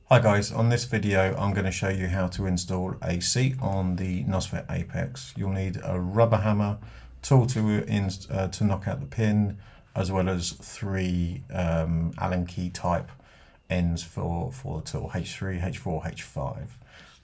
Hi guys, on this video I'm going to show you how to install a seat on the Nosfet Apex. You'll need a rubber hammer, tool to knock out the pin, as well as three Allen key type ends for the tool, H3, H4, H5.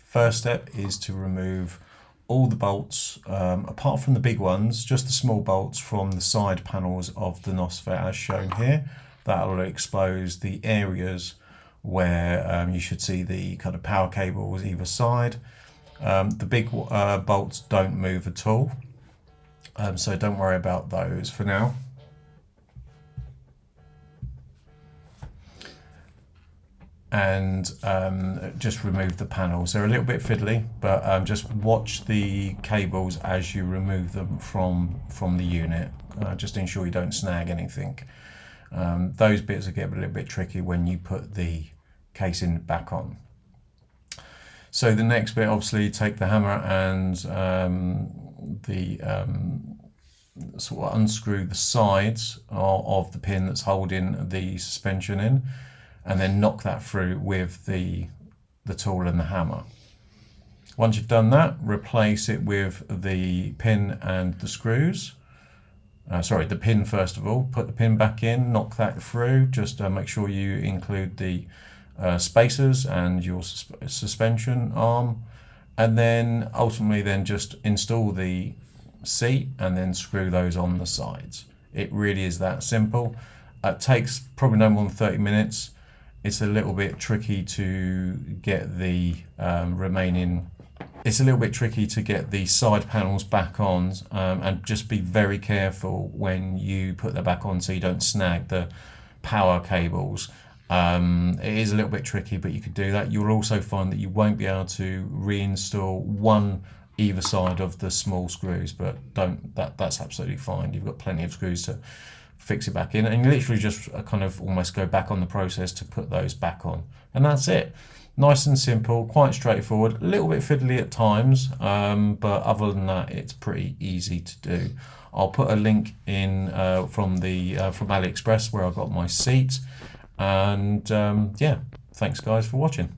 First step is to remove all the bolts, apart from the big ones, just the small bolts from the side panels of the Nosfet as shown here. That will expose the areas where you should see the kind of power cables either side. The big bolts don't move at all, so don't worry about those for now. And just remove the panels. They're a little bit fiddly, but just watch the cables as you remove them from the unit. Just ensure you don't snag anything. Those bits will get a little bit tricky when you put the casing back on. So the next bit, obviously, take the hammer and sort of unscrew the sides of the pin that's holding the suspension in, and then knock that through with the tool and the hammer. Once you've done that, replace it with the pin and the screws. The pin first of all. Put the pin back in, knock that through. Just make sure you include the spacers and your suspension arm, and then ultimately just install the seat and then screw those on the sides. It really is that simple. It takes probably no more than 30 minutes. It's a little bit tricky to get the It's a little bit tricky to get the side panels back on, and just be very careful when you put them back on so you don't snag the power cables. It is a little bit tricky, but you could do that. You'll also find that you won't be able to reinstall one either side of the small screws, but that's absolutely fine. You've got plenty of screws to fix it back in, and you literally just kind of almost go back on the process to put those back on, and that's it. Nice and simple, quite straightforward, a little bit fiddly at times, but other than that, it's pretty easy to do. I'll put a link in from AliExpress where I got my seat, and yeah, thanks guys for watching.